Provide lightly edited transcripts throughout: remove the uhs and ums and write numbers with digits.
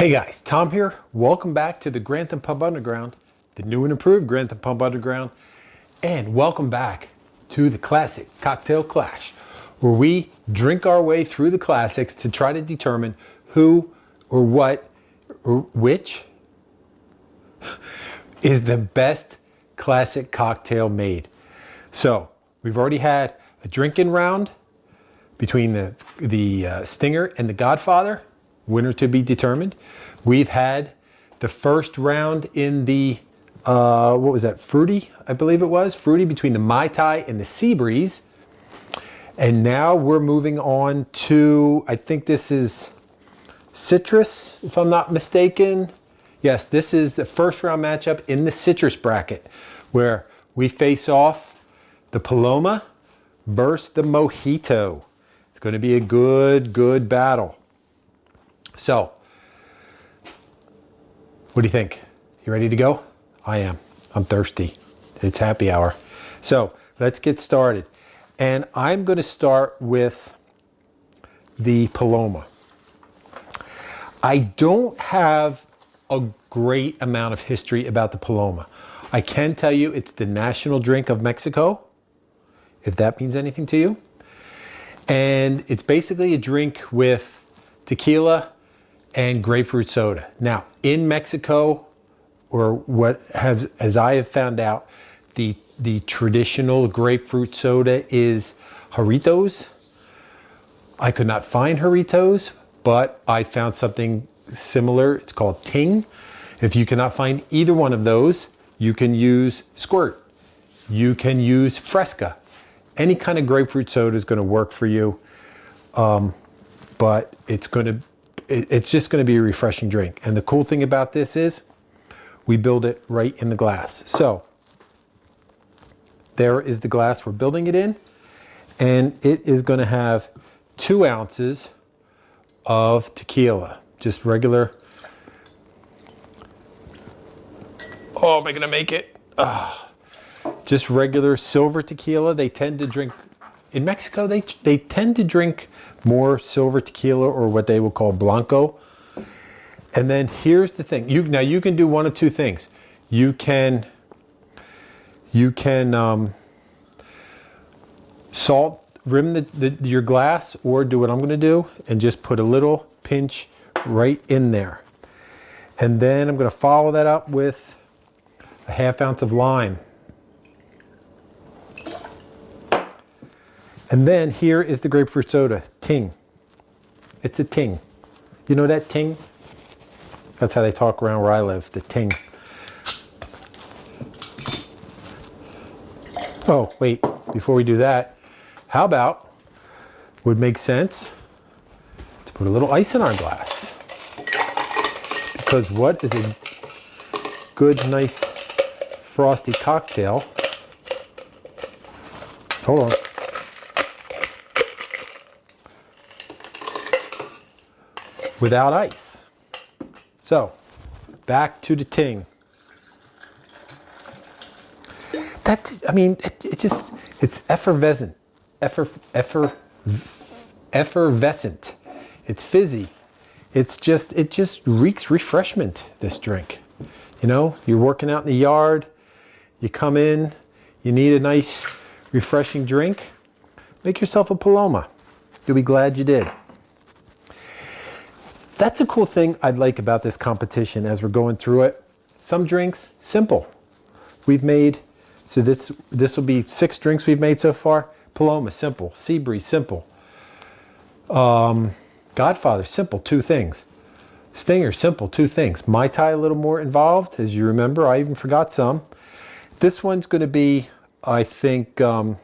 Hey guys, Tom here. Welcome back to the Grantham Pub Underground, the new and improved Grantham Pub Underground, and welcome back to the Classic Cocktail Clash, where we drink our way through the classics to try to determine who or what or which is the best classic cocktail made. So we've already had a drinking round between the Stinger and the Godfather, winner to be determined. We've had the first round in the, what was that, Fruity, I believe it was, Fruity between the Mai Tai and the Sea Breeze. And now we're moving on to, I think this is Citrus, if I'm not mistaken. Yes, this is the first round matchup in the Citrus bracket, where we face off the Paloma versus the Mojito. It's going to be a good battle. So, what do you think? You ready to go? I am. I'm thirsty. It's happy hour. So, let's get started. And I'm going to start with the Paloma. I don't have a great amount of history about the Paloma. I can tell you it's the national drink of Mexico, if that means anything to you. And it's basically a drink with tequila and grapefruit soda. Now, in Mexico, or as I have found out, the traditional grapefruit soda is Jarritos. I could not find Jarritos, but I found something similar. It's called Ting. If you cannot find either one of those, you can use Squirt. You can use Fresca. Any kind of grapefruit soda is going to work for you, but it's just going to be a refreshing drink. And the cool thing about this is we build it right in the glass. So there is the glass we're building it in, and it is going to have 2 ounces of tequila, just regular. Oh, am I going to make it? Just regular silver tequila. They tend to drink, in Mexico, they tend to drink more silver tequila, or what they will call Blanco. And then here's the thing. Now you can do one of 2 things. You can salt rim your glass, or do what I'm going to do and just put a little pinch right in there. And then I'm going to follow that up with a 1/2 ounce of lime. And then here is the grapefruit soda, Ting. It's a Ting. You know that Ting? That's how they talk around where I live, the Ting. Oh, wait, before we do that, how about, would make sense to put a little ice in our glass. Because what is a good, nice, frosty cocktail? Hold on. Without ice. So, back to the Ting. It's effervescent. Effervescent. It's fizzy. It just reeks refreshment, this drink. You know, you're working out in the yard, you come in, you need a nice, refreshing drink, make yourself a Paloma. You'll be glad you did. That's a cool thing I'd like about this competition as we're going through it. Some drinks, simple. We've made, so this will be 6 drinks we've made so far. Paloma, simple. Sea Breeze, simple. Godfather, simple, 2 things. Stinger, simple, 2 things. Mai Tai, a little more involved. As you remember, I even forgot some. This one's going to be, I think, a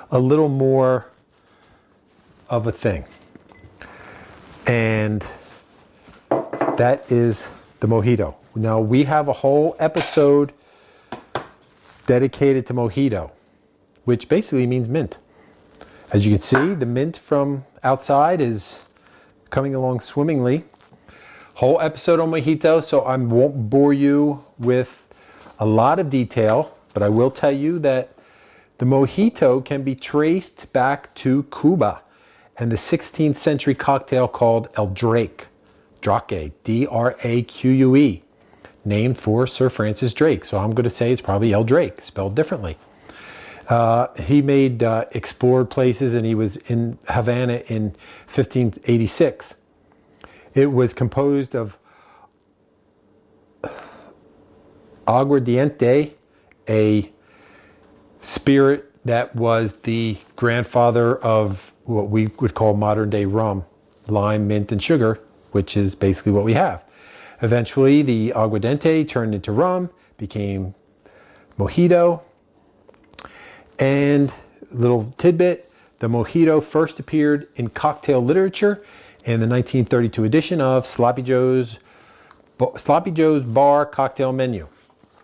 little more of a thing. And that is the Mojito. Now, we have a whole episode dedicated to Mojito, which basically means mint. As you can see, the mint from outside is coming along swimmingly. Whole episode on Mojito, so I won't bore you with a lot of detail, but I will tell you that the Mojito can be traced back to Cuba and the 16th century cocktail called El Drake. Drake, D-R-A-Q-U-E, named for Sir Francis Drake. So I'm going to say it's probably El Drake, spelled differently. He made explored places, and he was in Havana in 1586. It was composed of aguardiente, a spirit that was the grandfather of what we would call modern day rum, lime, mint, and sugar, which is basically what we have. Eventually, the aguardiente turned into rum, became Mojito. And little tidbit, the Mojito first appeared in cocktail literature in the 1932 edition of Sloppy Joe's Bar Cocktail Menu.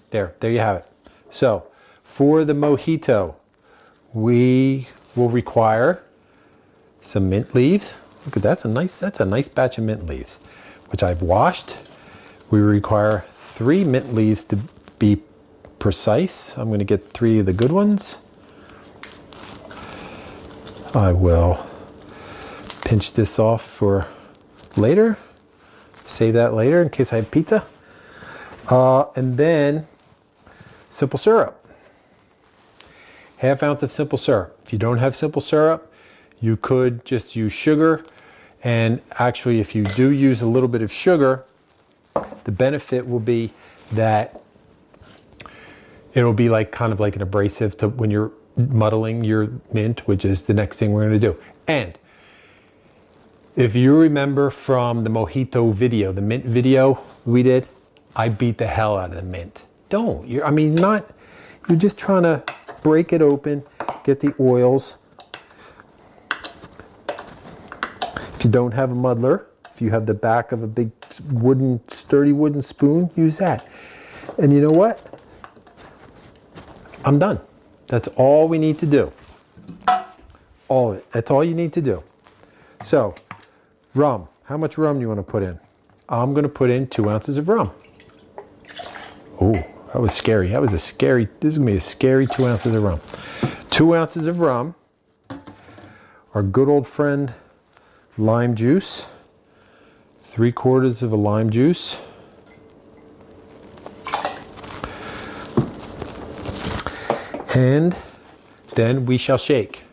There you have it. So, for the Mojito, we will require some mint leaves. Look at that, that's a nice batch of mint leaves, which I've washed. We require 3 mint leaves to be precise. I'm going to get 3 of the good ones. I will pinch this off for later. Save that later in case I have pizza. And then simple syrup. Half ounce of simple syrup. If you don't have simple syrup, you could just use sugar. And actually, if you do use a little bit of sugar, the benefit will be that it'll be like kind of like an abrasive to when you're muddling your mint, which is the next thing we're going to do. And if you remember from the Mojito video, the mint video we did, I beat the hell out of the mint. Don't. You're just trying to break it open, get the oils. If you don't have a muddler, if you have the back of a big sturdy wooden spoon, use that. And you know what? I'm done. That's all we need to do. All of it. That's all you need to do. So, rum. How much rum do you want to put in? I'm going to put in 2 ounces of rum. Oh, that was scary. This is going to be a scary 2 ounces of rum. 2 ounces of rum. Our good old friend lime juice. 3/4 of a lime juice. And then we shall shake.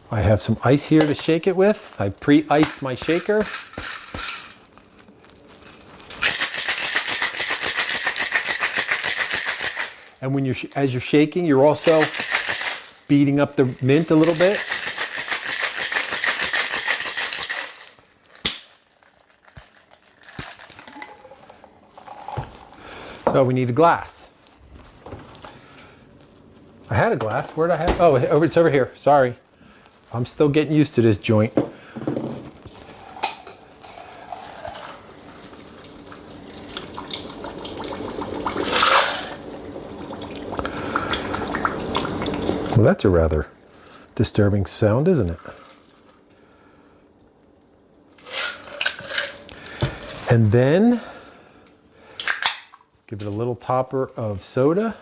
I have some ice here to shake it with. I pre-iced my shaker. And when as you're shaking, you're also beating up the mint a little bit. So we need a glass. I had a glass. Where'd I have? Oh, it's over here. Sorry. I'm still getting used to this joint. Well, that's a rather disturbing sound, isn't it? And then give it a little topper of soda.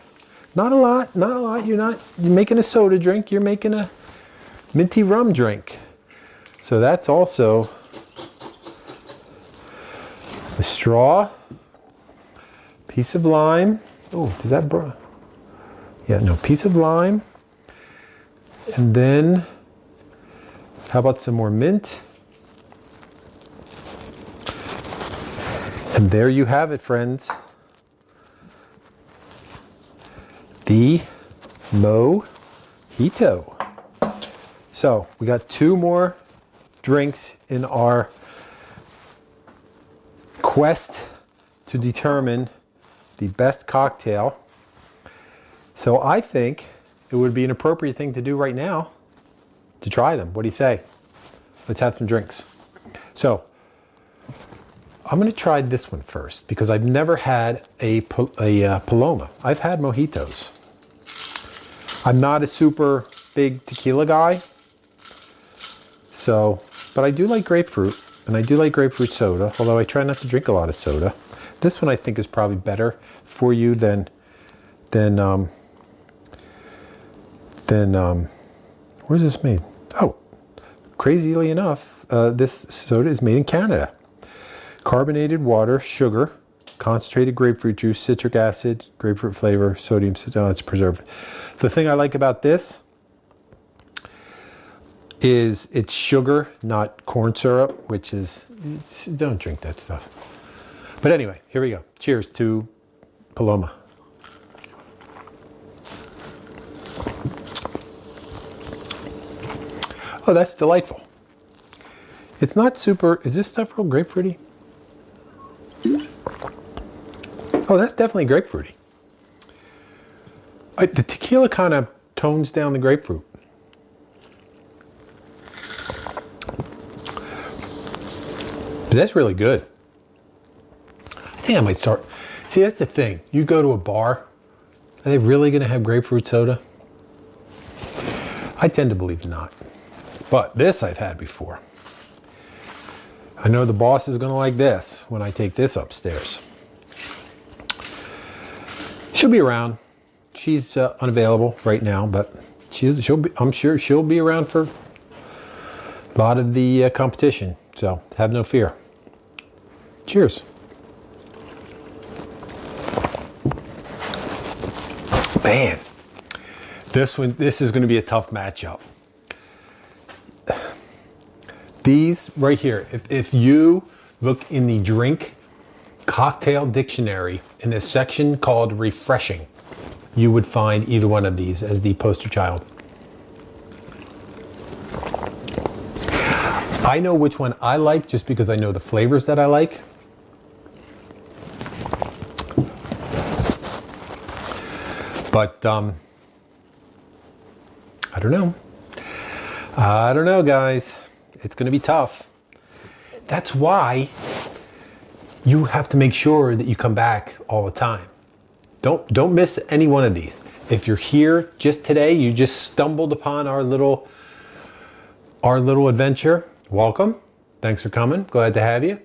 Not a lot, not a lot. You're making a soda drink, you're making a minty rum drink. So that's also a straw, piece of lime. Oh, does that yeah, no, piece of lime. And then, how about some more mint? And there you have it, friends. The Mojito. So we got 2 more drinks in our quest to determine the best cocktail. So I think it would be an appropriate thing to do right now to try them. What do you say? Let's have some drinks. So I'm going to try this one first because I've never had a Paloma. I've had mojitos. I'm not a super big tequila guy, but I do like grapefruit, and I do like grapefruit soda, although I try not to drink a lot of soda. This one I think is probably better for you than where's this made? Oh, crazily enough, this soda is made in Canada. carbonated water, sugar, concentrated grapefruit juice, citric acid, grapefruit flavor, sodium, oh, it's preserved. The thing I like about this is it's sugar, not corn syrup, which is, don't drink that stuff. But anyway, here we go. Cheers to Paloma. Oh, that's delightful. It's not super, is this stuff real grapefruity? Oh, that's definitely grapefruity. The tequila kind of tones down the grapefruit. But that's really good. I think I might start. See, that's the thing. You go to a bar, are they really going to have grapefruit soda? I tend to believe not. But this I've had before. I know the boss is going to like this when I take this upstairs. She'll be around. She's unavailable right now, but I'm sure she'll be around for a lot of the competition. So have no fear. Cheers. Man, this is going to be a tough matchup. These right here, if you look in the drink cocktail dictionary in this section called refreshing, you would find either one of these as the poster child. I know which one I like just because I know the flavors that I like. But I don't know. I don't know, guys. It's going to be tough. That's why you have to make sure that you come back all the time. Don't miss any one of these. If you're here just today, you just stumbled upon our little adventure. Welcome. Thanks for coming. Glad to have you.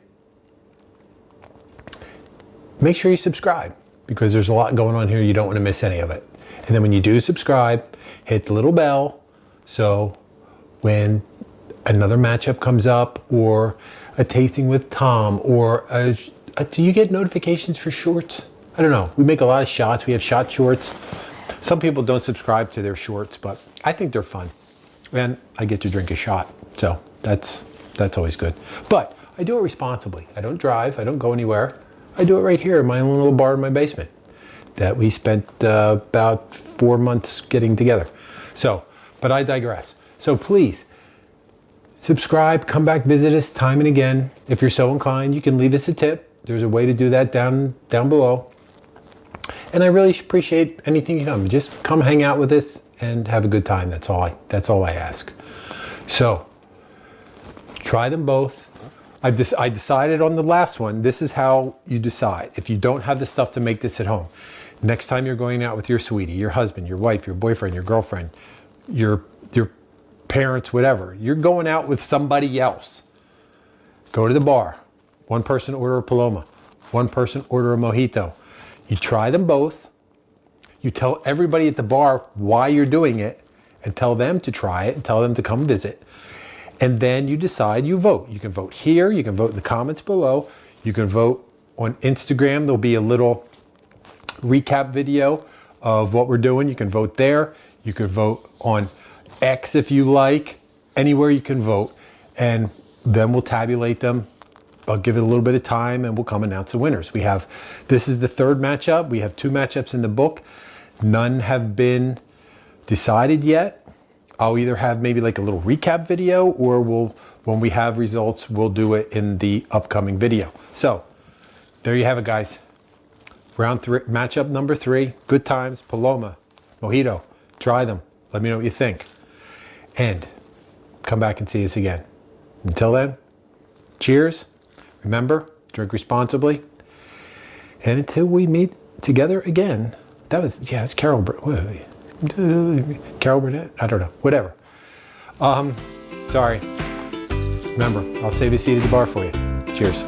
Make sure you subscribe because there's a lot going on here. You don't want to miss any of it. And then when you do subscribe, hit the little bell so when another matchup comes up or a tasting with Tom or do you get notifications for shorts? I don't know. We make a lot of shots. We have shot shorts. Some people don't subscribe to their shorts, but I think they're fun. And I get to drink a shot. So that's always good. But I do it responsibly. I don't drive. I don't go anywhere. I do it right here in my own little bar in my basement that we spent about 4 months getting together. So, but I digress. So please subscribe, come back, visit us time and again. If you're so inclined, you can leave us a tip. There's a way to do that down below. And I really appreciate anything you come. Just come hang out with us and have a good time. That's all I ask. So try them both. I decided on the last one. This is how you decide. If you don't have the stuff to make this at home, next time you're going out with your sweetie, your husband, your wife, your boyfriend, your girlfriend, your parents, whatever, you're going out with somebody else. Go to the bar. One person order a Paloma. One person order a Mojito. You try them both. You tell everybody at the bar why you're doing it and tell them to try it and tell them to come visit. And then you decide, you vote. You can vote here. You can vote in the comments below. You can vote on Instagram. There'll be a little recap video of what we're doing. You can vote there. You can vote on X if you like. Anywhere you can vote. And then we'll tabulate them. I'll give it a little bit of time and we'll come announce the winners. This is the third matchup. We have 2 matchups in the book. None have been decided yet. I'll either have maybe like a little recap video or when we have results, we'll do it in the upcoming video. So there you have it, guys. Round 3, matchup number 3, good times, Paloma, Mojito. Try them. Let me know what you think. And come back and see us again. Until then, cheers. Remember, drink responsibly. And until we meet together again, it's Carol Burnett? I don't know. Whatever. Sorry. Remember, I'll save a seat at the bar for you. Cheers.